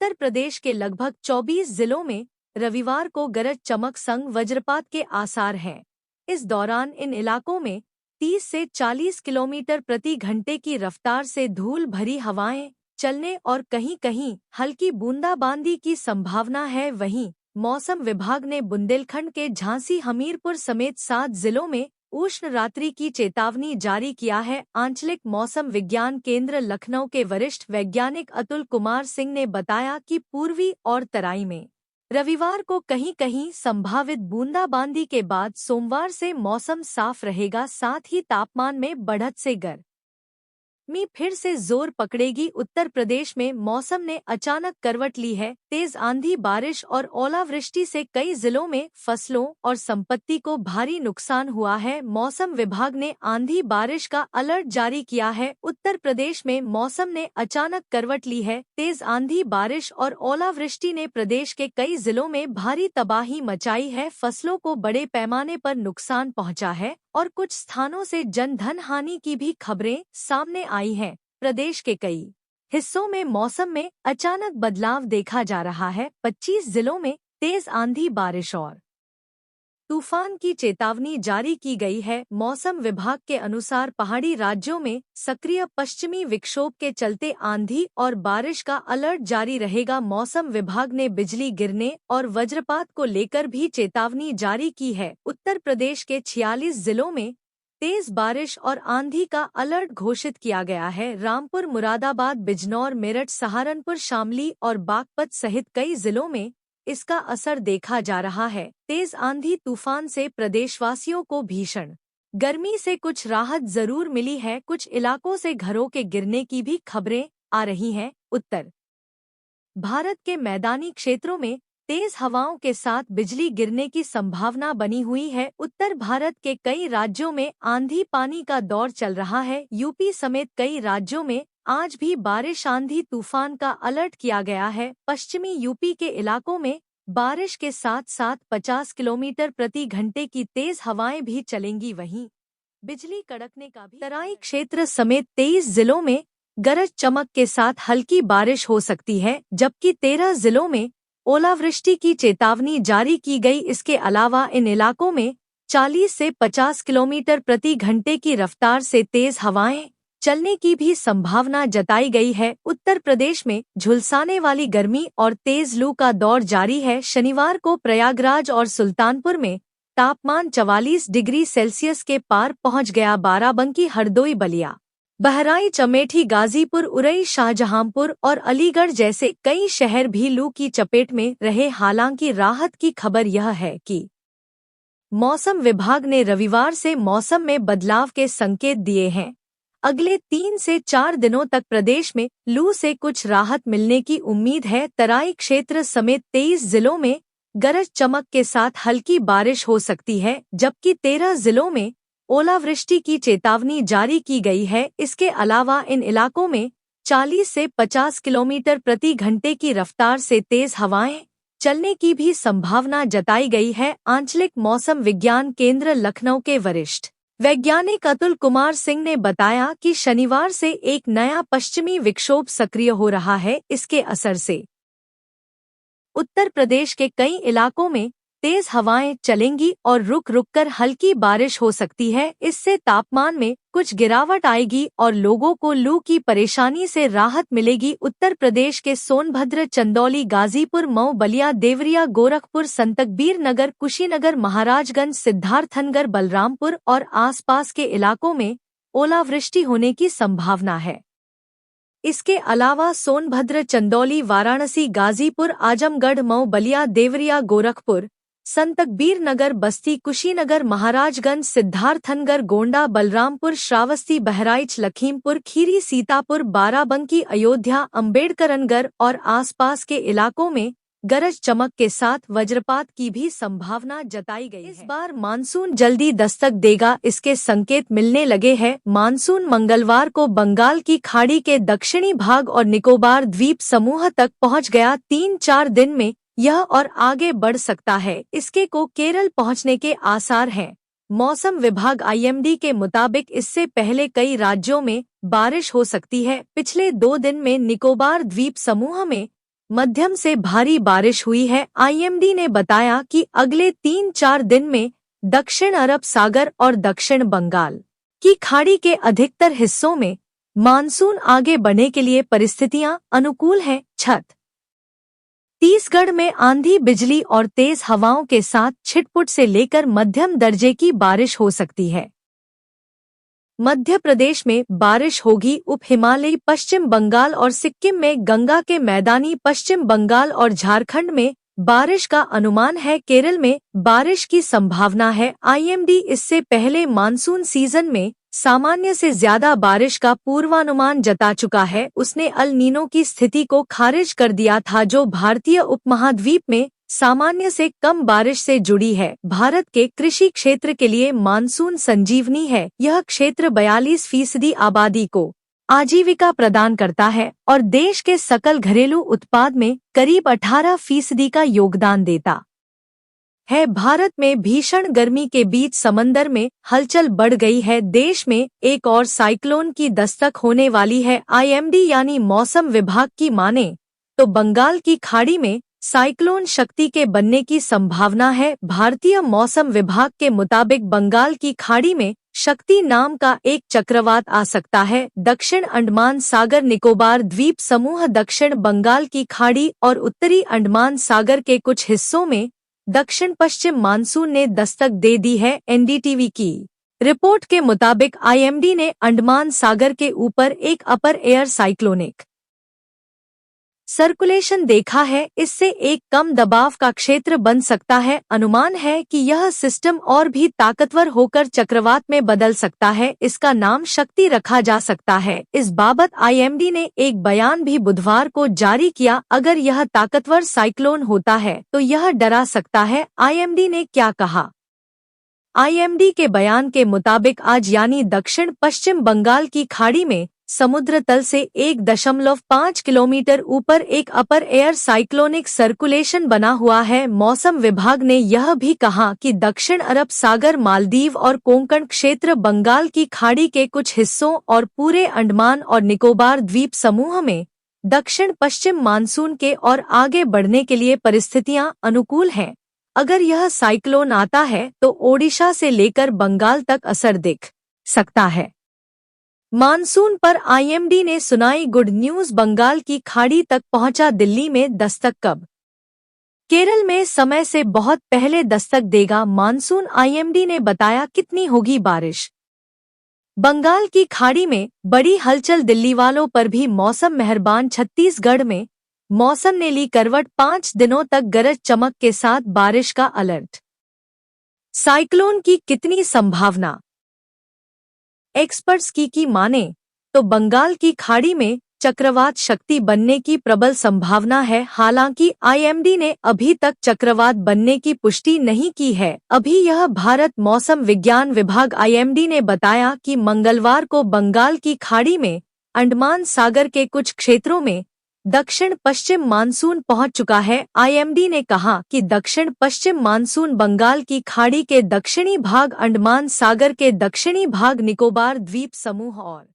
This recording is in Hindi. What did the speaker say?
उत्तर प्रदेश के लगभग 24 जिलों में रविवार को गरज चमक संग वज्रपात के आसार हैं। इस दौरान इन इलाकों में 30 से 40 किलोमीटर प्रति घंटे की रफ्तार से धूल भरी हवाएं चलने और कहीं-कहीं हल्की बूंदाबांदी की संभावना है। वहीं मौसम विभाग ने बुंदेलखंड के झांसी, हमीरपुर समेत 7 जिलों में उष्ण रात्रि की चेतावनी जारी किया है। आंचलिक मौसम विज्ञान केंद्र लखनऊ के वरिष्ठ वैज्ञानिक अतुल कुमार सिंह ने बताया कि पूर्वी और तराई में रविवार को कहीं-कहीं संभावित बूंदाबांदी के बाद सोमवार से मौसम साफ रहेगा। साथ ही तापमान में बढ़त से गर्मी फिर से जोर पकड़ेगी। उत्तर प्रदेश में मौसम ने अचानक करवट ली है। तेज आंधी, बारिश और ओलावृष्टि से कई जिलों में फसलों और संपत्ति को भारी नुकसान हुआ है। मौसम विभाग ने आंधी बारिश का अलर्ट जारी किया है। उत्तर प्रदेश में मौसम ने अचानक करवट ली है। तेज आंधी, बारिश और ओलावृष्टि ने प्रदेश के कई जिलों में भारी तबाही मचाई है। फसलों को बड़े पैमाने पर नुकसान पहुंचा है और कुछ स्थानों से जनधन हानि की भी खबरें सामने आई हैं। प्रदेश के कई हिस्सों में मौसम में अचानक बदलाव देखा जा रहा है। 25 जिलों में तेज आंधी, बारिश और तूफान की चेतावनी जारी की गई है। मौसम विभाग के अनुसार पहाड़ी राज्यों में सक्रिय पश्चिमी विक्षोभ के चलते आंधी और बारिश का अलर्ट जारी रहेगा। मौसम विभाग ने बिजली गिरने और वज्रपात को लेकर भी चेतावनी जारी की है। उत्तर प्रदेश के 46 जिलों में तेज बारिश और आंधी का अलर्ट घोषित किया गया है। रामपुर, मुरादाबाद, बिजनौर, मेरठ, सहारनपुर, शामली और बागपत सहित कई जिलों में इसका असर देखा जा रहा है। तेज आंधी तूफान से प्रदेशवासियों को भीषण गर्मी से कुछ राहत जरूर मिली है। कुछ इलाकों से घरों के गिरने की भी खबरें आ रही हैं। उत्तर भारत के मैदानी क्षेत्रों में तेज हवाओं के साथ बिजली गिरने की संभावना बनी हुई है। उत्तर भारत के कई राज्यों में आंधी पानी का दौर चल रहा है। यूपी समेत कई राज्यों में आज भी बारिश, आंधी, तूफान का अलर्ट किया गया है। पश्चिमी यूपी के इलाकों में बारिश के साथ साथ 50 किलोमीटर प्रति घंटे की तेज हवाएं भी चलेंगी। वहीं बिजली कड़कने का भी। तराई क्षेत्र समेत 23 जिलों में गरज चमक के साथ हल्की बारिश हो सकती है, जबकि 13 जिलों में ओलावृष्टि की चेतावनी जारी की गई। इसके अलावा इन इलाकों में 40 से 50 किलोमीटर प्रति घंटे की रफ्तार से तेज हवाएं चलने की भी संभावना जताई गई है। उत्तर प्रदेश में झुलसाने वाली गर्मी और तेज लू का दौर जारी है। शनिवार को प्रयागराज और सुल्तानपुर में तापमान 44 डिग्री सेल्सियस के पार पहुंच गया। बाराबंकी, हरदोई, बलिया, बहराइच, अमेठी, गाजीपुर, उरई, शाहजहांपुर और अलीगढ़ जैसे कई शहर भी लू की चपेट में रहे। हालांकि राहत की खबर यह है कि मौसम विभाग ने रविवार से मौसम में बदलाव के संकेत दिए हैं। अगले 3 से 4 दिनों तक प्रदेश में लू से कुछ राहत मिलने की उम्मीद है। तराई क्षेत्र समेत 23 जिलों में गरज चमक के साथ हल्की बारिश हो सकती है, जबकि 13 जिलों में ओलावृष्टि की चेतावनी जारी की गई है। इसके अलावा इन इलाकों में 40 से 50 किलोमीटर प्रति घंटे की रफ्तार से तेज हवाएं चलने की भी संभावना जताई गई है। आंचलिक मौसम विज्ञान केंद्र लखनऊ के वरिष्ठ वैज्ञानिक अतुल कुमार सिंह ने बताया कि शनिवार से एक नया पश्चिमी विक्षोभ सक्रिय हो रहा है। इसके असर से उत्तर प्रदेश के कई इलाकों में तेज हवाएं चलेंगी और रुक रुक कर हल्की बारिश हो सकती है। इससे तापमान में कुछ गिरावट आएगी और लोगों को लू की परेशानी से राहत मिलेगी। उत्तर प्रदेश के सोनभद्र, चंदौली, गाजीपुर, मऊ, बलिया, देवरिया, गोरखपुर, संतकबीर नगर, कुशीनगर, महाराजगंज, सिद्धार्थनगर, बलरामपुर और आसपास के इलाकों में ओलावृष्टि होने की संभावना है। इसके अलावा सोनभद्र, चंदौली, वाराणसी, गाजीपुर, आजमगढ़, मऊ, बलिया, देवरिया, गोरखपुर, संतकबीर नगर, बस्ती, कुशीनगर, महाराजगंज, सिद्धार्थनगर, गोंडा, बलरामपुर, श्रावस्ती, बहराइच, लखीमपुर खीरी, सीतापुर, बाराबंकी, अयोध्या, अम्बेडकरनगर और आसपास के इलाकों में गरज चमक के साथ वज्रपात की भी संभावना जताई गई है। इस बार मानसून जल्दी दस्तक देगा, इसके संकेत मिलने लगे हैं। मानसून मंगलवार को बंगाल की खाड़ी के दक्षिणी भाग और निकोबार द्वीप समूह तक पहुंच गया। 3-4 दिन में यह और आगे बढ़ सकता है। इसके को केरल पहुंचने के आसार हैं। मौसम विभाग IMD के मुताबिक इससे पहले कई राज्यों में बारिश हो सकती है। पिछले 2 दिन में निकोबार द्वीप समूह में मध्यम से भारी बारिश हुई है। आईएमडी ने बताया कि अगले 3-4 दिन में दक्षिण अरब सागर और दक्षिण बंगाल की खाड़ी के अधिकतर हिस्सों में मानसून आगे बढ़ने के लिए परिस्थितियां अनुकूल हैं। छत्तीसगढ़ में आंधी, बिजली और तेज हवाओं के साथ छिटपुट से लेकर मध्यम दर्जे की बारिश हो सकती है। मध्य प्रदेश में बारिश होगी। उप हिमालयी पश्चिम बंगाल और सिक्किम में गंगा के मैदानी पश्चिम बंगाल और झारखंड में बारिश का अनुमान है। केरल में बारिश की संभावना है। आईएमडी इससे पहले मानसून सीजन में सामान्य से ज्यादा बारिश का पूर्वानुमान जता चुका है। उसने अल नीनो की स्थिति को खारिज कर दिया था, जो भारतीय उपमहाद्वीप में सामान्य से कम बारिश से जुड़ी है। भारत के कृषि क्षेत्र के लिए मानसून संजीवनी है। यह क्षेत्र 42% आबादी को आजीविका प्रदान करता है और देश के सकल घरेलू उत्पाद में करीब 18% का योगदान देता है। भारत में भीषण गर्मी के बीच समंदर में हलचल बढ़ गई है। देश में एक और साइक्लोन की दस्तक होने वाली है। आईएमडी यानी मौसम विभाग की माने तो बंगाल की खाड़ी में साइक्लोन शक्ति के बनने की संभावना है। भारतीय मौसम विभाग के मुताबिक बंगाल की खाड़ी में शक्ति नाम का एक चक्रवात आ सकता है। दक्षिण अंडमान सागर निकोबार द्वीप समूह, दक्षिण बंगाल की खाड़ी और उत्तरी अंडमान सागर के कुछ हिस्सों में दक्षिण पश्चिम मानसून ने दस्तक दे दी है। एनडीटीवी की रिपोर्ट के मुताबिक आईएमडी ने अंडमान सागर के ऊपर एक अपर एयर साइक्लोनिक सर्कुलेशन देखा है। इससे एक कम दबाव का क्षेत्र बन सकता है। अनुमान है कि यह सिस्टम और भी ताकतवर होकर चक्रवात में बदल सकता है। इसका नाम शक्ति रखा जा सकता है। इस बाबत आईएमडी ने एक बयान भी बुधवार को जारी किया। अगर यह ताकतवर साइक्लोन होता है तो यह डरा सकता है। आईएमडी ने क्या कहा? आईएमडी के बयान के मुताबिक आज यानी दक्षिण पश्चिम बंगाल की खाड़ी में समुद्र तल से 1.5 किलोमीटर ऊपर एक अपर एयर साइक्लोनिक सर्कुलेशन बना हुआ है। मौसम विभाग ने यह भी कहा कि दक्षिण अरब सागर, मालदीव और कोंकण क्षेत्र, बंगाल की खाड़ी के कुछ हिस्सों और पूरे अंडमान और निकोबार द्वीप समूह में दक्षिण पश्चिम मानसून के और आगे बढ़ने के लिए परिस्थितियां अनुकूल हैं। अगर यह साइक्लोन आता है तो ओडिशा से लेकर बंगाल तक असर दिख सकता है। मानसून पर आईएमडी ने सुनाई गुड न्यूज। बंगाल की खाड़ी तक पहुंचा, दिल्ली में दस्तक कब? केरल में समय से बहुत पहले दस्तक देगा मानसून। आईएमडी ने बताया कितनी होगी बारिश। बंगाल की खाड़ी में बड़ी हलचल, दिल्ली वालों पर भी मौसम मेहरबान। छत्तीसगढ़ में मौसम ने ली करवट, 5 दिनों तक गरज चमक के साथ बारिश का अलर्ट। साइक्लोन की कितनी संभावना? एक्सपर्ट्स की माने तो बंगाल की खाड़ी में चक्रवात शक्ति बनने की प्रबल संभावना है। हालांकि आईएमडी ने अभी तक चक्रवात बनने की पुष्टि नहीं की है। अभी यह भारत मौसम विज्ञान विभाग आईएमडी ने बताया कि मंगलवार को बंगाल की खाड़ी में अंडमान सागर के कुछ क्षेत्रों में दक्षिण पश्चिम मानसून पहुंच चुका है। आईएमडी ने कहा कि दक्षिण पश्चिम मानसून बंगाल की खाड़ी के दक्षिणी भाग, अंडमान सागर के दक्षिणी भाग, निकोबार द्वीप समूह और